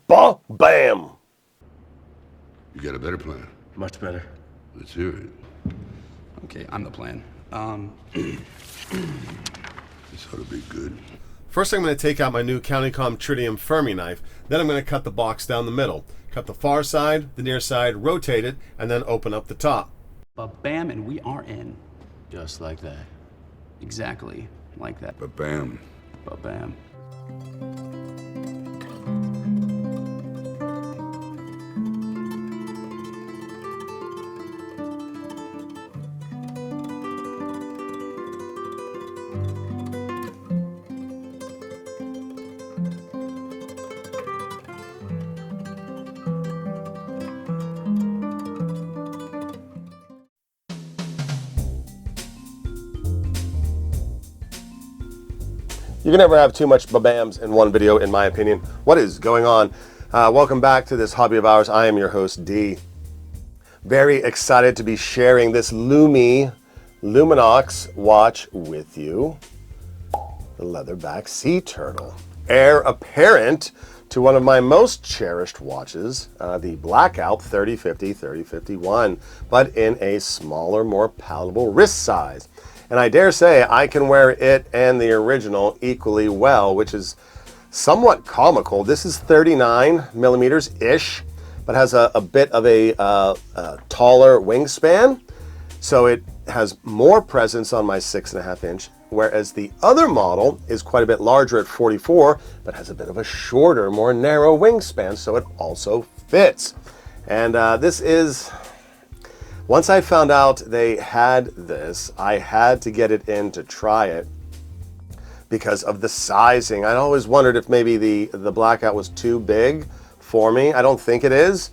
Bam! You got a better plan? Much better. Let's hear it. Okay, I'm the plan. This ought to be good. First, I'm going to take out my new Countycom Tritium Fermi knife. Then I'm going to cut the box down the middle. Cut the far side, the near side, rotate it, and then open up the top. Ba-bam, and we are in. Just like that. Exactly like that. Ba-bam. Ba-bam. You can never have too much babams in one video, in my opinion. What is going on? Welcome back to this hobby of ours. I am your host, D. Very excited to be sharing this Luminox watch with you. The Leatherback Sea Turtle. Heir apparent to one of my most cherished watches, the Blackout 3050-3051, but in a smaller, more palatable wrist size. And I dare say I can wear it and the original equally well, which is somewhat comical. This is 39 millimeters-ish, but has a bit of a taller wingspan. So it has more presence on my 6.5 inch, whereas the other model is quite a bit larger at 44, but has a bit of a shorter, more narrow wingspan, so it also fits. And this is... Once I found out they had this, I had to get it in to try it because of the sizing. I'd always wondered if maybe the Blackout was too big for me. I don't think it is,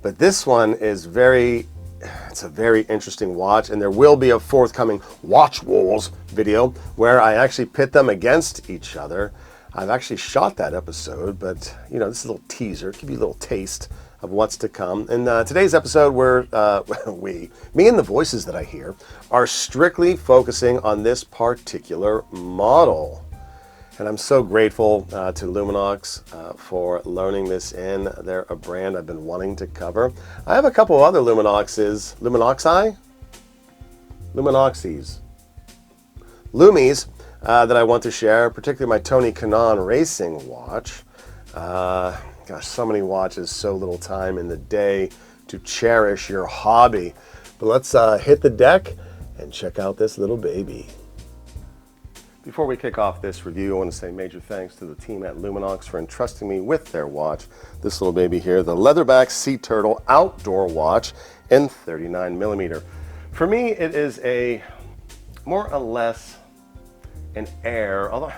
but this one is it's a very interesting watch, and there will be a forthcoming Watch Wars video where I actually pit them against each other. I've actually shot that episode, but you know, this is a little teaser, give you a little taste of what's to come. In today's episode, me and the voices that I hear are strictly focusing on this particular model. And I'm so grateful to Luminox for loaning this in. They're a brand I've been wanting to cover. I have a couple of other Luminoxes, Lumies that I want to share, particularly my Tony Kanaan racing watch. Gosh, so many watches, so little time in the day to cherish your hobby. But let's hit the deck and check out this little baby. Before we kick off this review, I want to say major thanks to the team at Luminox for entrusting me with their watch. This little baby here, the Leatherback Sea Turtle outdoor watch in 39 millimeter. For me, it is a more or less an Heir, although...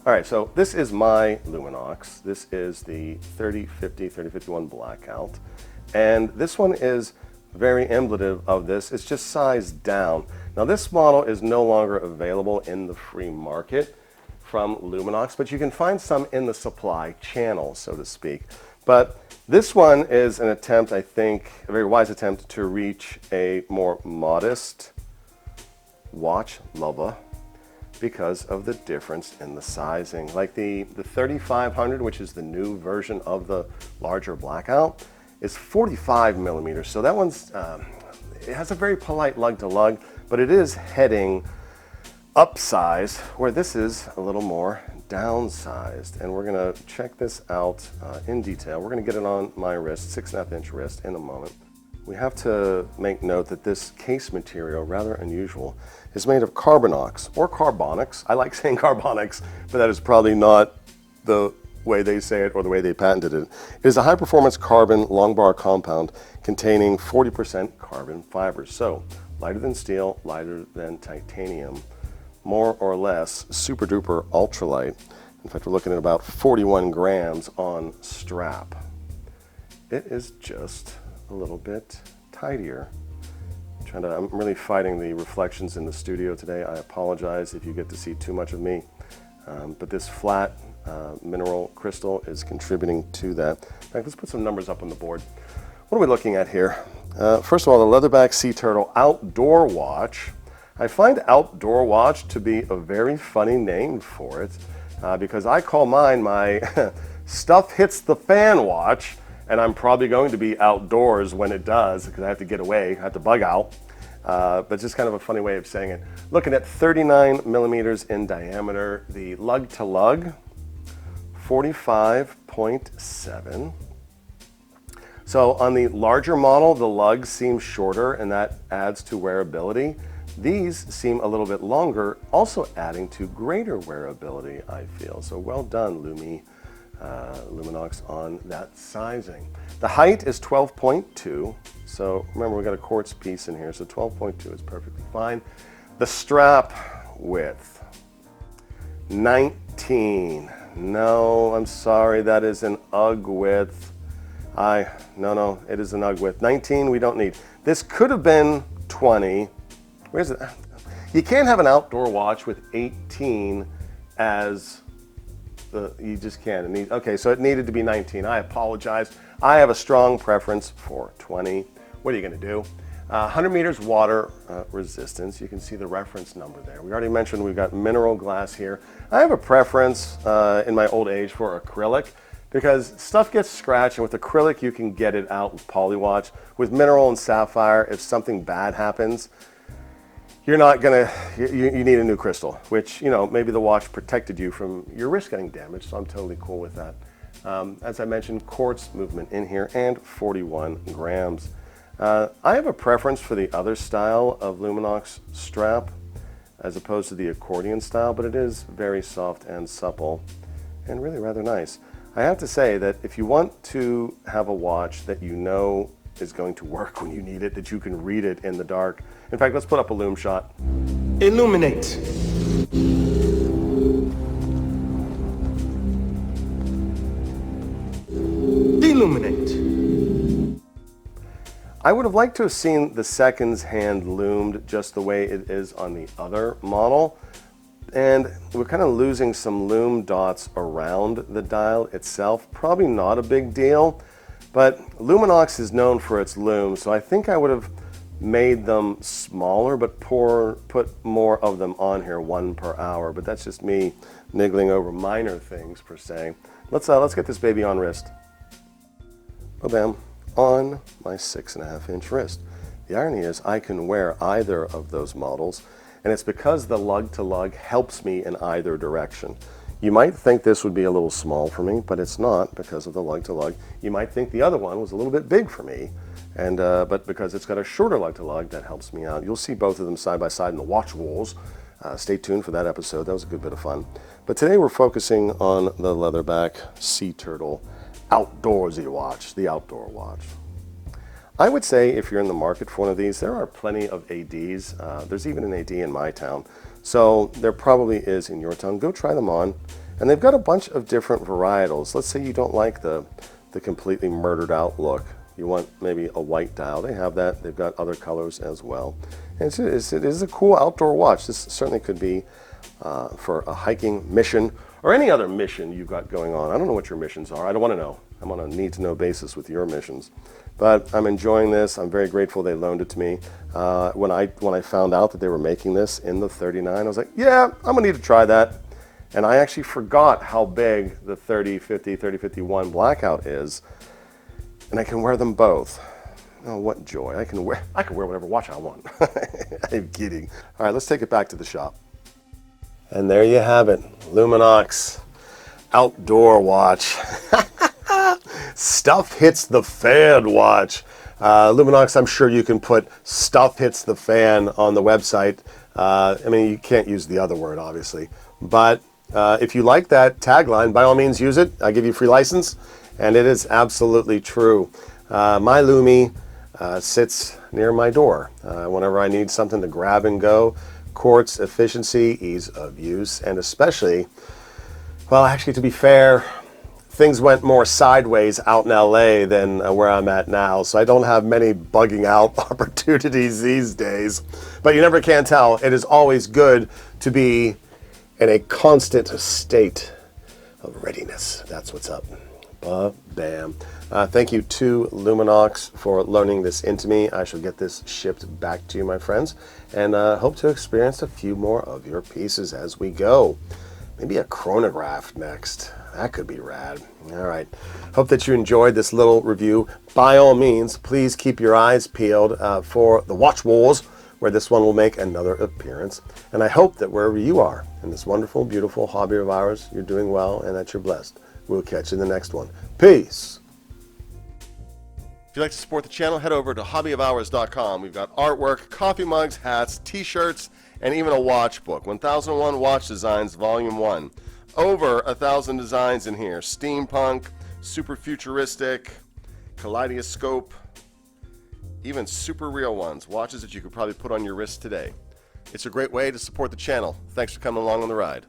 All right, so this is my Luminox. This is the 3050-3051 Blackout. And this one is very emblematic of this. It's just sized down. Now this model is no longer available in the free market from Luminox, but you can find some in the supply channel, so to speak. But this one is an attempt, I think, a very wise attempt to reach a more modest watch lover, because of the difference in the sizing. Like the 3500, which is the new version of the larger Blackout, is 45 millimeters. So that one's, it has a very polite lug to lug, but it is heading upsized, where this is a little more downsized. And we're gonna check this out in detail. We're gonna get it on my wrist, 6.5 inch wrist, in a moment. We have to make note that this case material, rather unusual, is made of Carbonox or Carbonics. I like saying Carbonics, but that is probably not the way they say it or the way they patented it. It is a high-performance carbon long bar compound containing 40% carbon fibers. So lighter than steel, lighter than titanium, more or less super duper ultralight. In fact, we're looking at about 41 grams on strap. It is just a little bit tidier. I'm really fighting the reflections in the studio today. I apologize if you get to see too much of me, but this flat mineral crystal is contributing to that. In fact, let's put some numbers up on the board. What are we looking at here? First of all, the Leatherback Sea Turtle outdoor watch. I find outdoor watch to be a very funny name for it because I call mine my stuff hits the fan watch, and I'm probably going to be outdoors when it does because I have to get away, I have to bug out. But just kind of a funny way of saying it. Looking at 39 millimeters in diameter, the lug to lug, 45.7. So on the larger model, the lug seems shorter and that adds to wearability. These seem a little bit longer, also adding to greater wearability, I feel. So well done, Luminox, on that sizing. The height is 12.2. So remember, we got a quartz piece in here, so 12.2 is perfectly fine. The strap width, 19. No, I'm sorry, that is an UGG width. No, it is an UGG width. 19 we don't need. This could have been 20. Where's it? You can't have an outdoor watch with 18 as you just can't. Okay, so it needed to be 19. I apologize. I have a strong preference for 20. What are you going to do? 100 meters water resistance. You can see the reference number there. We already mentioned we've got mineral glass here. I have a preference in my old age for acrylic because stuff gets scratched, and with acrylic you can get it out with polywatch. With mineral and sapphire, if something bad happens, you're not gonna, you need a new crystal, which, you know, maybe the watch protected you from your wrist getting damaged, so I'm totally cool with that. As I mentioned, quartz movement in here and 41 grams. I have a preference for the other style of Luminox strap as opposed to the accordion style, but it is very soft and supple and really rather nice. I have to say that if you want to have a watch that you know is going to work when you need it, that you can read it in the dark. In fact, let's put up a lume shot. Illuminate. Illuminate. I would have liked to have seen the seconds hand loomed just the way it is on the other model. And we're kind of losing some lume dots around the dial itself. Probably not a big deal, but Luminox is known for its lume, so I think I would have made them smaller, but put more of them on here, 1 per hour. But that's just me niggling over minor things per se. Let's get this baby on wrist. Oh, bam, on my 6.5-inch wrist. The irony is I can wear either of those models, and it's because the lug to lug helps me in either direction. You might think this would be a little small for me, but it's not because of the lug to lug. You might think the other one was a little bit big for me, and but because it's got a shorter lug to lug, that helps me out. You'll see both of them side by side in the watch wars. Stay tuned for that episode. That was a good bit of fun. But today we're focusing on the Leatherback Sea Turtle outdoorsy watch, the outdoor watch. I would say if you're in the market for one of these, there are plenty of ADs. There's even an AD in my town. So there probably is in your town. Go try them on. And they've got a bunch of different varietals. Let's say you don't like the completely murdered out look. You want maybe a white dial. They have that. They've got other colors as well. And it is a cool outdoor watch. This certainly could be for a hiking mission or any other mission you've got going on. I don't know what your missions are. I don't want to know. I'm on a need-to-know basis with your missions. But I'm enjoying this. I'm very grateful they loaned it to me. When I found out that they were making this in the 39, I was like, yeah, I'm gonna need to try that. And I actually forgot how big the 3050, 3051 Blackout is. And I can wear them both. Oh, what joy. I can wear whatever watch I want. I'm kidding. All right, let's take it back to the shop. And there you have it, Luminox outdoor watch. Stuff hits the fan watch. Luminox, I'm sure you can put stuff hits the fan on the website. I mean, you can't use the other word, obviously. But if you like that tagline, by all means use it. I give you free license. And it is absolutely true. My Lume sits near my door. Whenever I need something to grab and go, quartz, efficiency, ease of use, and especially, well, actually, to be fair, things went more sideways out in LA than where I'm at now, so I don't have many bugging out opportunities these days. But you never can tell. It is always good to be in a constant state of readiness. That's what's up. Bam. Thank you to Luminox for loaning this into me. I shall get this shipped back to you, my friends, and hope to experience a few more of your pieces as we go. Maybe a chronograph next. That could be rad. All right. Hope that you enjoyed this little review. By all means, please keep your eyes peeled for the Watch Wars, where this one will make another appearance. And I hope that wherever you are in this wonderful, beautiful hobby of ours, you're doing well and that you're blessed. We'll catch you in the next one. Peace. If you'd like to support the channel, head over to hobbyofhours.com. We've got artwork, coffee mugs, hats, t-shirts, and even a watch book. 1001 Watch Designs, Volume 1. Over 1,000 designs in here. Steampunk, super futuristic, kaleidoscope, even super real ones. Watches that you could probably put on your wrist today. It's a great way to support the channel. Thanks for coming along on the ride.